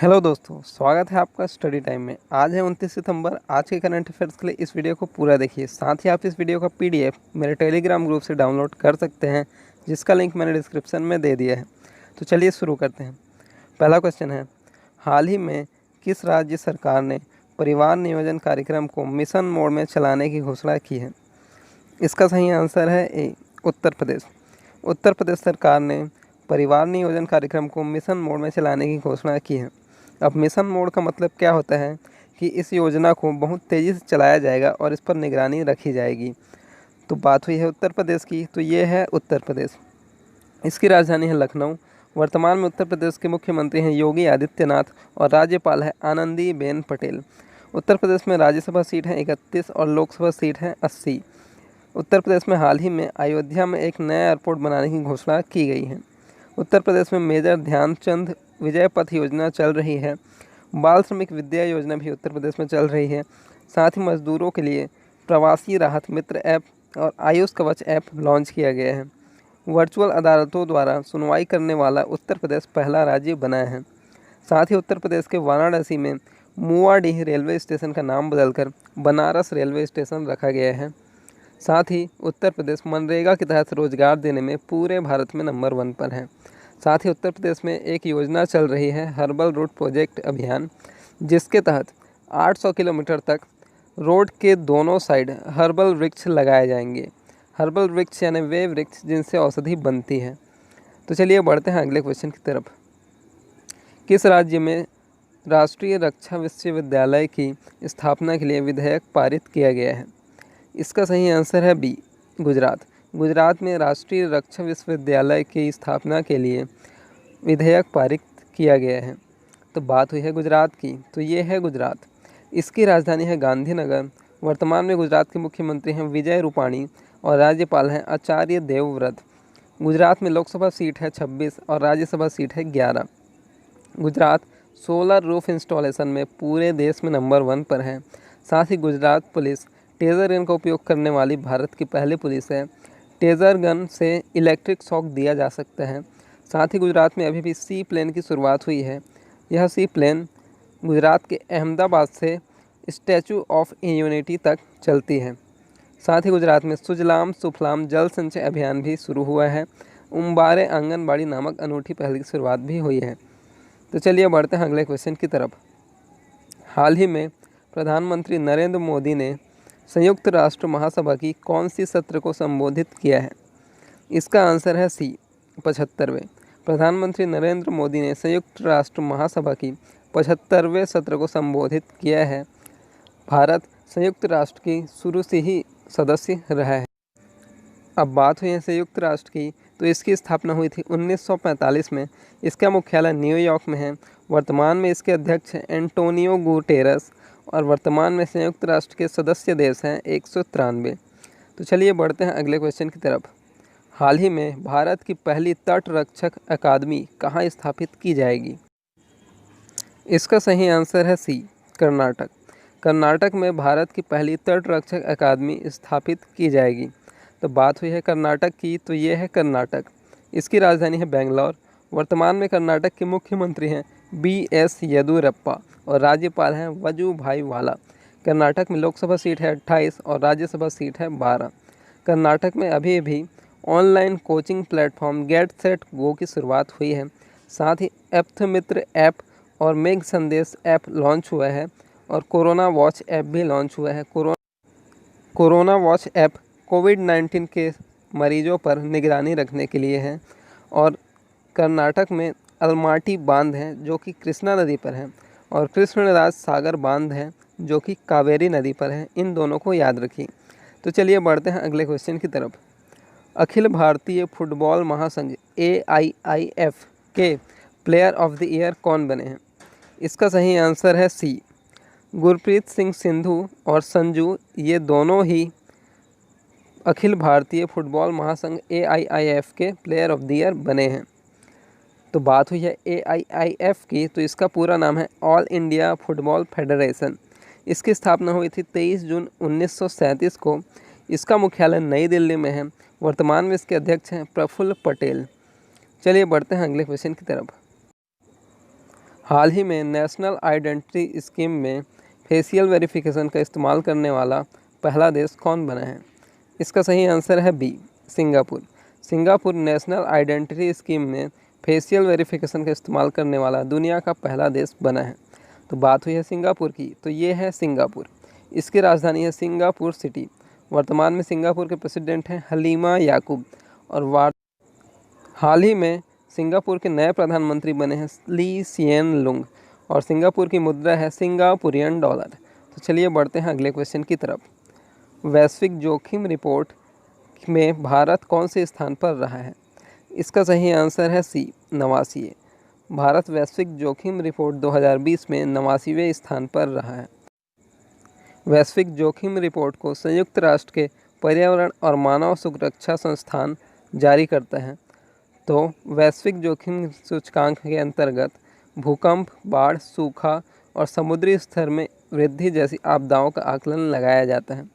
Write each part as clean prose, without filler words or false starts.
Hello दोस्तों, स्वागत है आपका स्टडी टाइम में। आज है 29 सितंबर। आज के करंट अफेयर्स के लिए इस वीडियो को पूरा देखिए। साथ ही आप इस वीडियो का पीडीएफ मेरे टेलीग्राम ग्रुप से डाउनलोड कर सकते हैं, जिसका लिंक मैंने डिस्क्रिप्शन में दे दिया है। तो चलिए शुरू करते हैं। पहला क्वेश्चन है, हाल ही में किस राज्य सरकार ने परिवार नियोजन कार्यक्रम को मिशन मोड में चलाने की घोषणा की है? इसका सही आंसर है ए, उत्तर प्रदेश। उत्तर प्रदेश सरकार ने परिवार नियोजन कार्यक्रम को मिशन मोड में चलाने की घोषणा की है। अब मिशन मोड का मतलब क्या होता है कि इस योजना को बहुत तेज़ी से चलाया जाएगा और इस पर निगरानी रखी जाएगी। तो बात हुई है उत्तर प्रदेश की, तो ये है उत्तर प्रदेश। इसकी राजधानी है लखनऊ। वर्तमान में उत्तर प्रदेश के मुख्यमंत्री हैं योगी आदित्यनाथ और राज्यपाल है आनंदीबेन पटेल। उत्तर प्रदेश में राज्यसभा सीट है 31 और लोकसभा सीट है 80। उत्तर प्रदेश में हाल ही में अयोध्या में एक नया एयरपोर्ट बनाने की घोषणा की गई है। उत्तर प्रदेश में मेजर ध्यानचंद विजय पथ योजना चल रही है। बाल श्रमिक विद्या योजना भी उत्तर प्रदेश में चल रही है। साथ ही मजदूरों के लिए प्रवासी राहत मित्र ऐप और आयुष कवच ऐप लॉन्च किया गया है। वर्चुअल अदालतों द्वारा सुनवाई करने वाला उत्तर प्रदेश पहला राज्य बना है। साथ ही उत्तर प्रदेश के वाराणसी में मुवाडीह रेलवे स्टेशन का नाम बदलकर बनारस रेलवे स्टेशन रखा गया है। साथ ही उत्तर प्रदेश मनरेगा के तहत रोजगार देने में पूरे भारत में नंबर 1 पर है। साथ ही उत्तर प्रदेश में एक योजना चल रही है हर्बल रोड प्रोजेक्ट अभियान, जिसके तहत 800 किलोमीटर तक रोड के दोनों साइड हर्बल वृक्ष लगाए जाएंगे। हर्बल वृक्ष यानी वे वृक्ष जिनसे औषधि बनती है। तो चलिए बढ़ते हैं अगले क्वेश्चन की तरफ। किस राज्य में राष्ट्रीय रक्षा विश्वविद्यालय की स्थापना के लिए विधेयक पारित किया गया है? इसका सही आंसर है बी, गुजरात। गुजरात में राष्ट्रीय रक्षा विश्वविद्यालय की स्थापना के लिए विधेयक पारित किया गया है। तो बात हुई है गुजरात की, तो ये है गुजरात। इसकी राजधानी है गांधीनगर। वर्तमान में गुजरात के मुख्यमंत्री हैं विजय रूपाणी और राज्यपाल हैं आचार्य देवव्रत। गुजरात में लोकसभा सीट है 26 और राज्यसभा सीट है 11। गुजरात सोलर रूफ इंस्टॉलेशन में पूरे देश में नंबर 1 पर है। साथ ही गुजरात पुलिस टेज़र गन का उपयोग करने वाली भारत की पहली पुलिस है। टेज़र गन से इलेक्ट्रिक शॉक दिया जा सकता है। साथ ही गुजरात में अभी भी सी प्लेन की शुरुआत हुई है। यह सी प्लेन गुजरात के अहमदाबाद से स्टैचू ऑफ यूनिटी तक चलती है। साथ ही गुजरात में सुजलाम सुफलाम जल संचय अभियान भी शुरू हुआ है। उम्बारे आंगनबाड़ी नामक अनूठी पहल की शुरुआत भी हुई है। तो चलिए बढ़ते हैं अगले क्वेश्चन की तरफ। हाल ही में प्रधानमंत्री नरेंद्र मोदी ने संयुक्त राष्ट्र महासभा की कौन सी सत्र को संबोधित किया है? इसका आंसर है सी, 75वें। प्रधानमंत्री नरेंद्र मोदी ने संयुक्त राष्ट्र महासभा की 75वें सत्र को संबोधित किया है। भारत संयुक्त राष्ट्र की शुरू से ही सदस्य रहा है। अब बात हुई है संयुक्त राष्ट्र की, तो इसकी स्थापना हुई थी 1945 में। इसका मुख्यालय न्यूयॉर्क में है। वर्तमान में इसके अध्यक्ष हैं एंटोनियो गुटेरस और वर्तमान में संयुक्त राष्ट्र के सदस्य देश हैं 193। तो चलिए बढ़ते हैं अगले क्वेश्चन की तरफ। हाल ही में भारत की पहली तट रक्षक अकादमी कहाँ स्थापित की जाएगी? इसका सही आंसर है सी, कर्नाटक। कर्नाटक में भारत की पहली तट रक्षक अकादमी स्थापित की जाएगी। तो बात हुई है कर्नाटक की, तो ये है कर्नाटक। इसकी राजधानी है बेंगलोर। वर्तमान में कर्नाटक के मुख्यमंत्री हैं BS येदियुरप्पा और राज्यपाल हैं वजुभाई वाला। कर्नाटक में लोकसभा सीट है 28 और राज्यसभा सीट है 12। कर्नाटक में अभी भी online coaching platform get set go की शुरुआत हुई है। साथ ही एप्थ मित्र ऐप और मेघ संदेश ऐप लॉन्च हुआ है और कोरोना वॉच ऐप भी लॉन्च हुआ है। कोरोना वॉच ऐप कोविड-19 के मरीजों पर निगरानी रखने के लिए है। और कर्नाटक में अलमाटी बांध है जो कि कृष्णा नदी पर है और कृष्णराज सागर बांध है जो कि कावेरी नदी पर है। इन दोनों को याद रखिए। तो चलिए बढ़ते हैं अगले क्वेश्चन की तरफ। अखिल भारतीय फुटबॉल महासंघ AIIF के प्लेयर ऑफ द ईयर कौन बने हैं? इसका सही आंसर है सी, गुरप्रीत सिंह सिंधु और संजू। ये दोनों ही अखिल भारतीय फुटबॉल महासंघ AIIF के प्लेयर ऑफ द ईयर बने हैं। तो बात हुई है AIIF की, तो इसका पूरा नाम है ऑल इंडिया फुटबॉल फेडरेशन। इसकी स्थापना हुई थी 23 जून 1937 को। इसका मुख्यालय नई दिल्ली में है। वर्तमान में इसके अध्यक्ष हैं प्रफुल्ल पटेल। चलिए बढ़ते हैं अगले क्वेश्चन की तरफ। हाल ही में नेशनल आइडेंटिटी स्कीम में फेशियल वेरिफिकेशन का इस्तेमाल करने वाला पहला देश कौन बना है? इसका सही आंसर है B, Singapore. Singapore national identity scheme में फेशियल वेरिफिकेशन का इस्तेमाल करने वाला दुनिया का पहला देश बना है। तो बात हुई है सिंगापुर की, तो ये है सिंगापुर। इसकी राजधानी है सिंगापुर सिटी। वर्तमान में सिंगापुर के प्रेसिडेंट हैं हलीमा याकूब और हाल ही में सिंगापुर के नए प्रधानमंत्री बने हैं ली सिएन लुंग और सिंगापुर की मुद्रा है सिंगापुरियन डॉलर। तो चलिए बढ़ते हैं अगले क्वेश्चन की तरफ। वैश्विक जोखिम रिपोर्ट में भारत कौन से स्थान पर रहा है? इसका सही आंसर है सी, 89। भारत वैश्विक जोखिम रिपोर्ट 2020 में 89वें स्थान पर रहा है। वैश्विक जोखिम रिपोर्ट को संयुक्त राष्ट्र के पर्यावरण और मानव सुरक्षा संस्थान जारी करता है। तो वैश्विक जोखिम सूचकांक के अंतर्गत भूकंप, बाढ़, सूखा और समुद्री स्तर में वृद्धि जैसी आपदाओं का आकलन लगाया जाता है।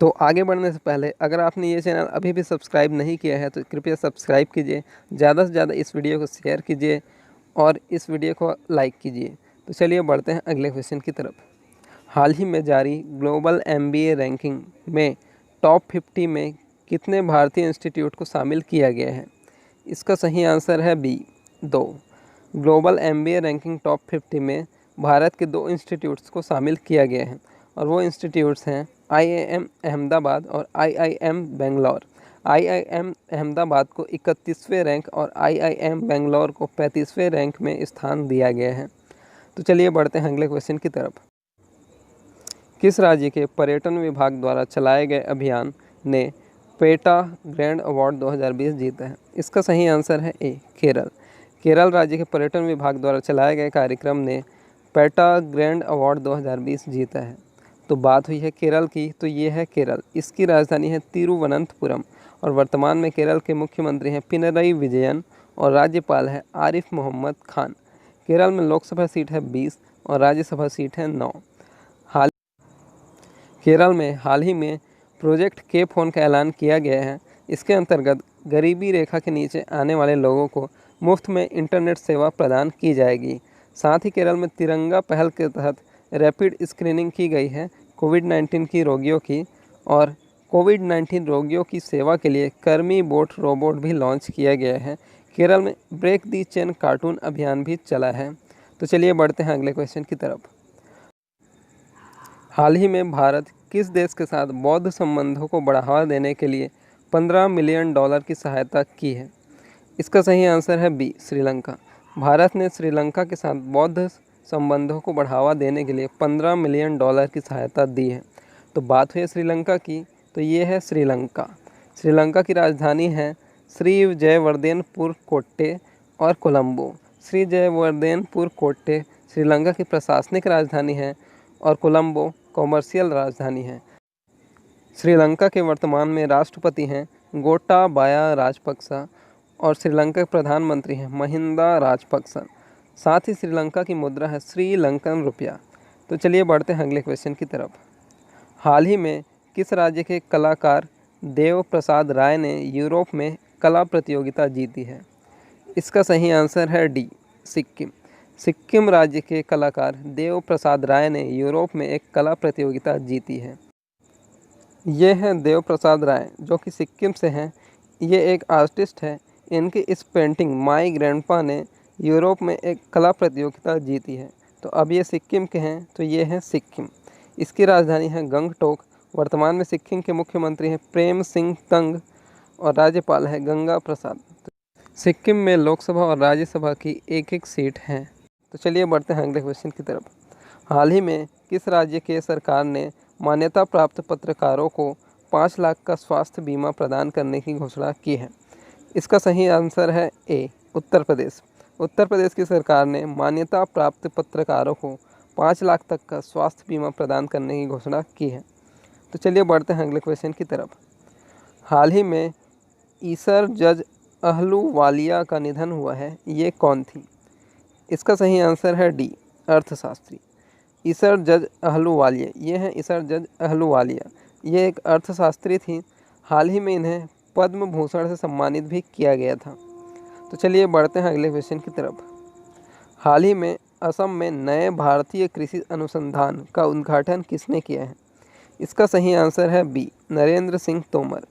तो आगे बढ़ने से पहले अगर आपने ये चैनल अभी भी सब्सक्राइब नहीं किया है तो कृपया सब्सक्राइब कीजिए, ज़्यादा से ज़्यादा इस वीडियो को शेयर कीजिए और इस वीडियो को लाइक कीजिए। तो चलिए बढ़ते हैं अगले क्वेश्चन की तरफ। हाल ही में जारी ग्लोबल MBA रैंकिंग में टॉप 50 में कितने भारतीय इंस्टीट्यूट को शामिल किया गया है? इसका सही आंसर है B, 2। Global MBA ranking top 50 में भारत के 2 इंस्टीट्यूट्स को शामिल किया गया है और वो इंस्टीट्यूट्स हैं IIM अहमदाबाद और IIM बेंगलोर। IIM अहमदाबाद को 31वें रैंक और IIM बेंगलोर को 35वें रैंक में स्थान दिया गया है। तो चलिए बढ़ते हैं अगले क्वेश्चन की तरफ। किस राज्य के पर्यटन विभाग द्वारा चलाए गए अभियान ने पेटा ग्रैंड अवार्ड 2020 जीता है? इसका सही आंसर है ए, केरल। केरल राज्य के पर्यटन विभाग द्वारा चलाए गए कार्यक्रम ने पेटा ग्रैंड अवार्ड 2020 जीता है। तो बात हुई है केरल की, तो ये है केरल। इसकी राजधानी है तिरुवनंतपुरम और वर्तमान में केरल के मुख्यमंत्री हैं पिनरई विजयन और राज्यपाल है आरिफ मोहम्मद खान। केरल में लोकसभा सीट है 20 और राज्यसभा सीट है 9। केरल में हाल ही में प्रोजेक्ट के फोन का ऐलान किया गया है। इसके अंतर्गत गरीबी रेखा के नीचे आने वाले लोगों को मुफ्त में इंटरनेट सेवा प्रदान की जाएगी। साथ ही केरल में तिरंगा पहल के तहत रैपिड स्क्रीनिंग की गई है कोविड-19 की रोगियों की और कोविड-19 रोगियों की सेवा के लिए कर्मी बोट रोबोट भी लॉन्च किया गया है। केरल में ब्रेक दी चेन कार्टून अभियान भी चला है। तो चलिए बढ़ते हैं अगले क्वेश्चन की तरफ। हाल ही में भारत किस देश के साथ बौद्ध संबंधों को बढ़ावा देने के लिए $15 मिलियन की सहायता की है? इसका सही आंसर है बी, श्रीलंका। भारत ने श्रीलंका के साथ बौद्ध संबंधों को बढ़ावा देने के लिए $15 मिलियन की सहायता दी है। तो बात हुई है श्रीलंका की, तो ये है श्रीलंका। श्रीलंका की राजधानी है श्री जयवर्धनेपुर कोट्टे और कोलंबो। श्री जयवर्धनेपुर कोट्टे श्रीलंका की प्रशासनिक राजधानी है और कोलंबो कॉमर्शियल राजधानी है। श्रीलंका के वर्तमान में राष्ट्रपति हैं गोटाबाया राजपक्सा और श्रीलंका के प्रधानमंत्री हैं महिंदा राजपक्सा। साथ ही श्रीलंका की मुद्रा है श्रीलंकन रुपया। तो चलिए बढ़ते हैं अगले क्वेश्चन की तरफ। हाल ही में किस राज्य के कलाकार देव प्रसाद राय ने यूरोप में कला प्रतियोगिता जीती है? इसका सही आंसर है डी, सिक्किम। सिक्किम राज्य के कलाकार देव प्रसाद राय ने यूरोप में एक कला प्रतियोगिता जीती है। ये हैं देव प्रसाद राय जो कि सिक्किम से हैं। ये एक आर्टिस्ट है। इनकी इस पेंटिंग माई ग्रैंडपा ने यूरोप में एक कला प्रतियोगिता जीती है। तो अब ये सिक्किम के हैं, तो ये हैं सिक्किम। इसकी राजधानी है गंगटोक। वर्तमान में सिक्किम के मुख्यमंत्री हैं प्रेम सिंह तंग और राज्यपाल है गंगा प्रसाद। सिक्किम में लोकसभा और राज्यसभा की एक सीट है। तो चलिए बढ़ते हैं अगले क्वेश्चन की तरफ। हाल ही में किस राज्य के सरकार ने मान्यता प्राप्त पत्रकारों को 5 लाख का स्वास्थ्य बीमा प्रदान करने की घोषणा की है? इसका सही आंसर है ए, उत्तर प्रदेश। उत्तर प्रदेश की सरकार ने मान्यता प्राप्त पत्रकारों को 5 लाख तक का स्वास्थ्य बीमा प्रदान करने की घोषणा की है। तो चलिए बढ़ते हैं अगले क्वेश्चन की तरफ। हाल ही में ईसर जज अहलूवालिया का निधन हुआ है। ये कौन थी? इसका सही आंसर है डी, अर्थशास्त्री। ईसर जज अहलूवालिया, ये हैं ईसर जज अहलूवालिया। ये एक अर्थशास्त्री थी। हाल ही में इन्हें पद्म भूषण से सम्मानित भी किया गया था। तो चलिए बढ़ते हैं अगले क्वेश्चन की तरफ। हाल ही में असम में नए भारतीय कृषि अनुसंधान का उद्घाटन किसने किया है? इसका सही आंसर है बी, नरेंद्र सिंह तोमर।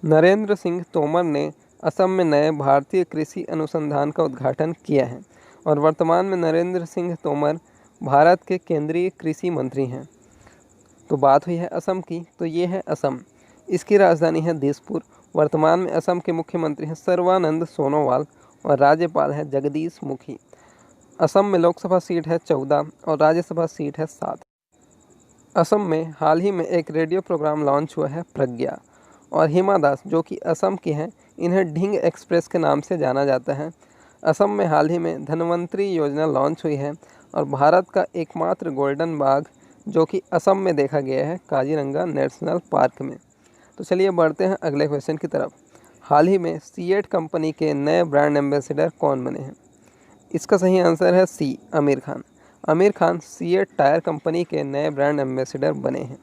नरेंद्र सिंह तोमर ने असम में नए भारतीय कृषि अनुसंधान का उद्घाटन किया है और वर्तमान में नरेंद्र सिंह तोमर भारत के केंद्रीय कृषि मंत्री हैं। तो बात हुई है असम की, तो ये है असम। इसकी राजधानी है दिसपुर। वर्तमान में असम के मुख्यमंत्री हैं सर्बानंद सोनोवाल और राज्यपाल है जगदीश मुखी। असम में लोकसभा सीट है 14 और राज्यसभा सीट है 7। असम में हाल ही में एक रेडियो प्रोग्राम लॉन्च हुआ है प्रज्ञा, और हिमा दास जो कि असम की हैं, इन्हें ढींग एक्सप्रेस के नाम से जाना जाता है। असम में हाल ही में धन्वंतरी योजना लॉन्च हुई है और भारत का एकमात्र गोल्डन बाघ जो कि असम में देखा गया है काजीरंगा नेशनल पार्क में। तो चलिए बढ़ते हैं अगले क्वेश्चन की तरफ। हाल ही में सीएट कंपनी के नए ब्रांड एम्बेसडर कौन बने हैं? इसका सही आंसर है C, Aamir Khan. Aamir Khan CEAT tyre company के नए ब्रांड एम्बेसडर बने हैं।